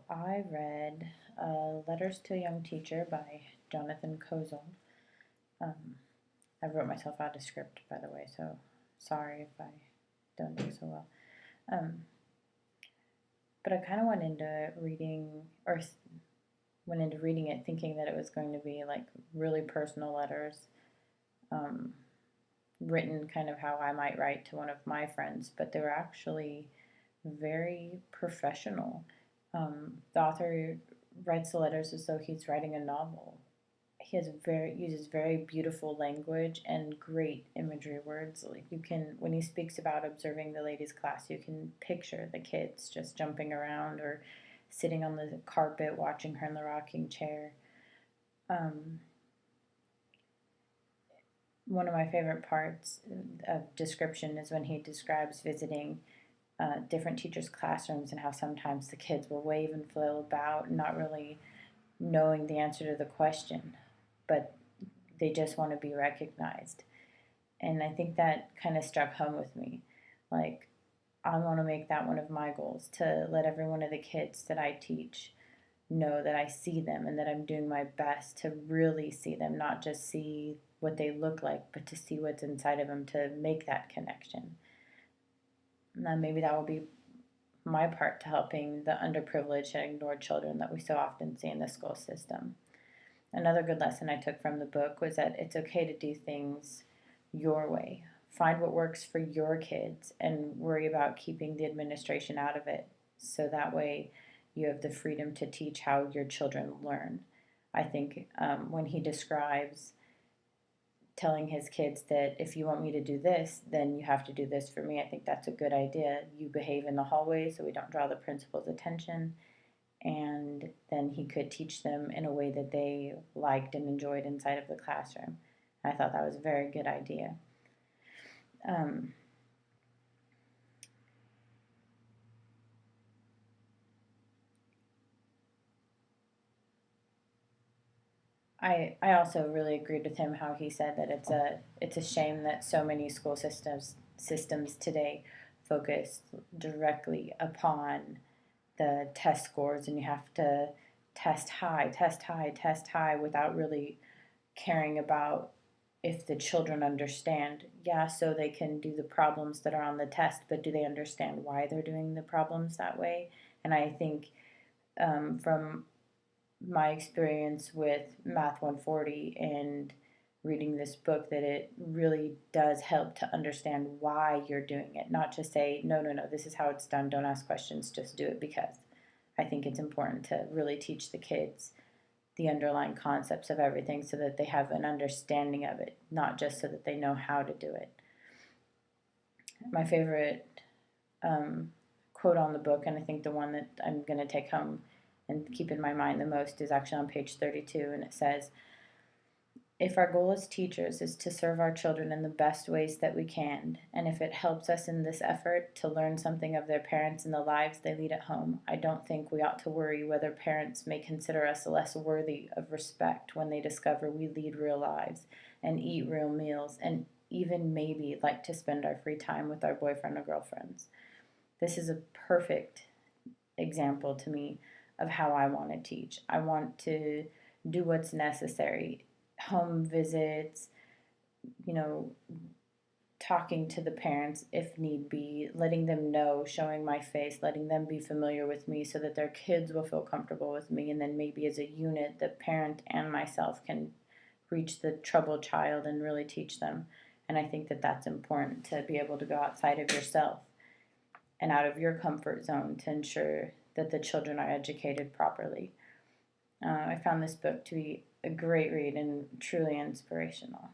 I read Letters to a Young Teacher by Jonathan Kozol. I wrote myself out a script, by the way, so sorry if I don't do so well. But I kind of went into reading it thinking that it was going to be like really personal letters, written kind of how I might write to one of my friends, but they were actually very professional. The author writes the letters as though he's writing a novel. He uses very beautiful language and great imagery words. Like you can, when he speaks about observing the ladies' class, you can picture the kids just jumping around or sitting on the carpet watching her in the rocking chair. One of my favorite parts of description is when he describes visiting different teachers' classrooms and how sometimes the kids will wave and flail about, not really knowing the answer to the question, but they just want to be recognized. And I think that kind of struck home with me. Like, I want to make that one of my goals, to let every one of the kids that I teach know that I see them and that I'm doing my best to really see them, not just see what they look like, but to see what's inside of them, to make that connection. And then maybe that will be my part to helping the underprivileged and ignored children that we so often see in the school system. Another good lesson I took from the book was that it's okay to do things your way. Find what works for your kids and worry about keeping the administration out of it, so that way you have the freedom to teach how your children learn. I think when he describes telling his kids that if you want me to do this, then you have to do this for me, I think that's a good idea. You behave in the hallway so we don't draw the principal's attention. And then he could teach them in a way that they liked and enjoyed inside of the classroom. I thought that was a very good idea. I also really agreed with him how he said that it's a shame that so many school systems today focus directly upon the test scores, and you have to test high, test high, test high without really caring about if the children understand. Yeah, so they can do the problems that are on the test, but do they understand why they're doing the problems that way? And I think from my experience with Math 140 and reading this book, that it really does help to understand why you're doing it, not just say, no, no, no, this is how it's done, don't ask questions, just do it because. I think it's important to really teach the kids the underlying concepts of everything so that they have an understanding of it, not just so that they know how to do it. My favorite quote on the book, and I think the one that I'm going to take home and keep in my mind the most, is actually on page 32, and it says, "If our goal as teachers is to serve our children in the best ways that we can, and if it helps us in this effort to learn something of their parents and the lives they lead at home, I don't think we ought to worry whether parents may consider us less worthy of respect when they discover we lead real lives and eat real meals and even maybe like to spend our free time with our boyfriend or girlfriends." This is a perfect example to me of how I want to teach. I want to do what's necessary. Home visits, talking to the parents if need be, letting them know, showing my face, letting them be familiar with me so that their kids will feel comfortable with me. And then maybe as a unit, the parent and myself can reach the troubled child and really teach them. And I think that that's important, to be able to go outside of yourself and out of your comfort zone to ensure that the children are educated properly. I found this book to be a great read and truly inspirational.